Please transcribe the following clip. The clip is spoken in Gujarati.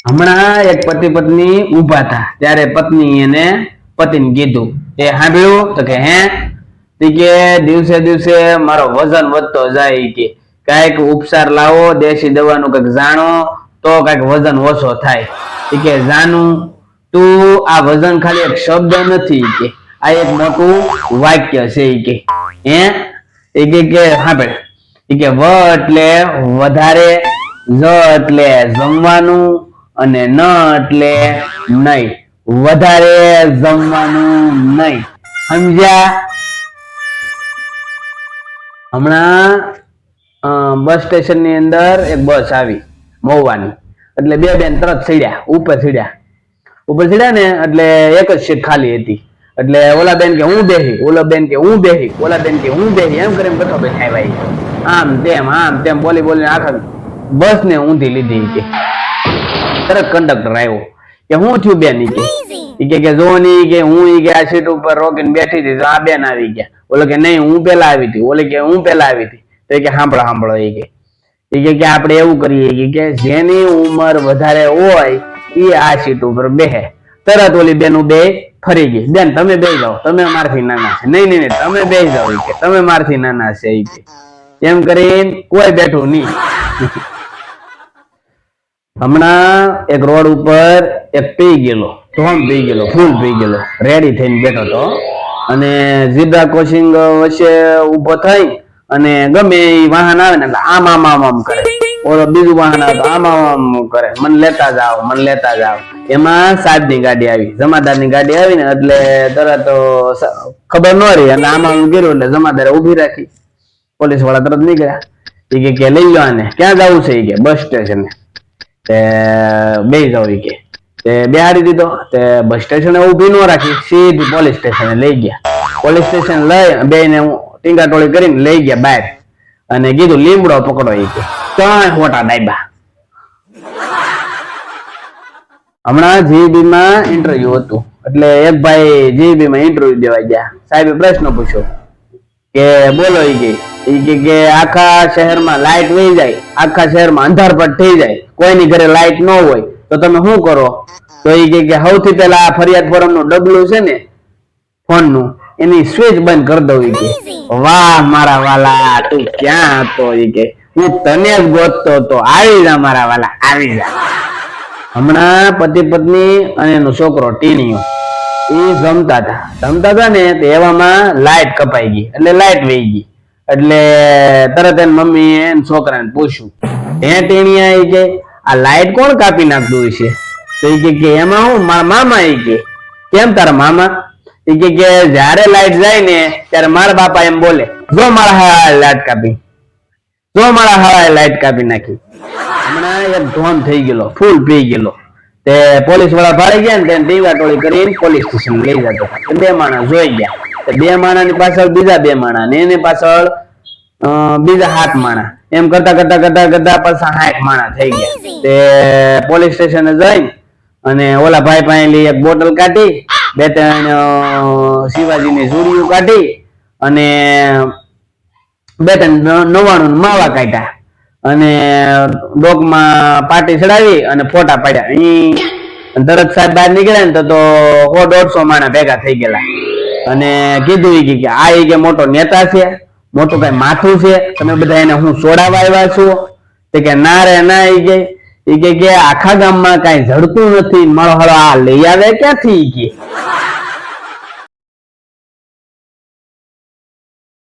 હમણાં એક પતિ પત્ની ઉભા હતા ત્યારે પત્ની એને પતિને કીધું એ સાંભળ્યું તો કે હે કે દિવસે દિવસે મારો વજન વધતો જાય કે કઈક ઉપચાર લાવો દેશી દવાનું કઈક જાણો તો કઈક વજન ઓછો થાય કે જાનું તું આ વજન ખાલી એક શબ્દ નથી કે આ એક મોટું વાક્ય છે કે હે કે સાંભળ કે વ એટલે વધારે, જ એટલે જમવાનું અને ન એટલે નહીં, વધારે જમવાનું નહીં. સમજ્યા? હમણાં બસ સ્ટેશન ની અંદર એક બસ આવી મહુવાની, એટલે બે બેન તરત ચડ્યા ઉપર ચડ્યા ને એટલે એક જ સીટ ખાલી હતી. એટલે ઓલા બેન કે હું બેહી, ઓલા બેન કે હું બેહી, ઓલા બેન કે હું બેહી, એમ કરીને બેઠો બેઠા આવ્યા. આમ તેમ બોલી આખા બસ ને ઊંધી લીધી કે તરત કંડક્ટર આવ્યો કે હું થયું બેન કે જો ની કે હું કે આ સીટ ઉપર રોકીને બેઠી હતી તો આ બેન આવી ગયા. ઓલો કે નહીં હું પેલા આવી હતી, ઓલે કે હું પેલા આવી હતી. તો કે સાંભળો એ કે આપણે એવું કરીએ કે જેની ઉંમર વધારે હોય એ આ સીટ ઉપર બેહે. તરત ઓલી બેન બે ફરી ગઈ. બેન તમે બેસી જાઓ, તમે મારથી નાના છે. નહીં તમે બેસી જાઓ કે તમે મારથી નાના છે કે એમ કરીને કોઈ બેઠું નહીં. હમણાં એક રોડ ઉપર એક પી ગયેલો, ફૂલ પી ગયેલો, રેડી થઈને બેઠો હતો અને ઝીબ્રા ક્રોસિંગ વચ્ચે ઉભો થઈ અને ગમે એ વાહન આવે ને એટલે આમ કરે. ઓલો બીજું વાહન આવે તો આમ કરે, મને લેતા જાવ. એમાં સાહેબની ગાડી આવી, જમાદારની ગાડી આવી ને એટલે તરત ખબર ન રહી અને આમ ગયું એટલે જમાદારે ઉભી રાખી. પોલીસ વાળા તરત નીકળ્યા કે લઈ લો આને, ક્યાં જવું છે કે બસ સ્ટેશને. તે બે જાવ કે બેહાડી દીધો. તે બસ સ્ટેશને ઉભી ન રાખી, સીધી પોલીસ સ્ટેશને લઈ ગયા. પોલીસ સ્ટેશન લઈ બે ને ટીંગા ટોળી કરીને લઈ ગયા બહાર અને કીધું લીમડો પકડો કે ત્રણ ફોટા ડાયબા. હમણાં જીબી માં ઇન્ટરવ્યુ હતું એટલે એક ભાઈ જીબી માં ઇન્ટરવ્યુ દેવા ગયા. સાહેબે પ્રશ્ન પૂછ્યો કે બોલો કે આખા શહેરમાં લાઈટ વહી જાય, આખા શહેરમાં અંધારપટ થઈ જાય, કોઈની ઘરે લાઈટ ન હોય તો તમે શું કરો? તો એ કે સૌથી પેલા ફરિયાદ ફોરમ નું ડબલું છે ને ફોન નું, એની સ્વિચ બંધ કરી દઉં કે. વાહ મારા વાલા, તું ક્યાં હતો? કે હું તને જ ગોતતો હતો, આવી જા મારા વાલા, આવી જા. હમણાં પતિ પત્ની અને એનો છોકરો ટીણીયો એ જમતા હતા ને તે એવામાં લાઈટ કપાઈ ગઈ, એટલે લાઈટ વહી ગઈ. એટલે તરત એની મમ્મી એને છોકરાને પૂછ્યું હે ટીણીયા કે આ લાઈટ કોણ કાપી નાખતું છે? તો એ કે એમાં હું મારા મામા. કે કેમ તારા મામા? એ કે જયારે લાઈટ જાય ને ત્યારે મારા બાપા એમ બોલે જો મારા હાળાએ લાઈટ કાપી નાખી. હમણાં એક ધોન થઈ ગયેલો, ફૂલ પી ગયેલો. તે પોલીસ વાળા ભાડી ગયા ને તેને ટીંગા ટોળી કરીને પોલીસ સ્ટેશન લઈ જતો. બે માણસ જોઈ ગયા. બે માણસ ની પાછળ બીજા બે માણસ ને એની પાછળ બીજા 7 માણસ, એમ કરતા પાછા 60 માણસ થઈ ગયા. તે પોલીસ સ્ટેશને જઈને અને ઓલા ભાઈ પાસે એક બોટલ કાઢી, 2-3 શિવાજીની જોડીઓ કાઢી અને 2-3 માવા કાઢ્યા અને ડોકમાં પાટી ચડાવી અને ફોટા પાડ્યા. તરત સાહેબ બહાર નીકળ્યા ને તો 100-150 માણસ ભેગા થઈ ગયેલા અને કીધું કે આ કે મોટો નેતા છે, મોટું કઈ માથું છે, તમે બધા એને હું છોડાવવા આવ્યા છો? તે કે ના રે ના. એ કે આખા ગામમાં કઈ જડતું નથી, મારો હાલો આ લઈ આવે ક્યાંથી? કે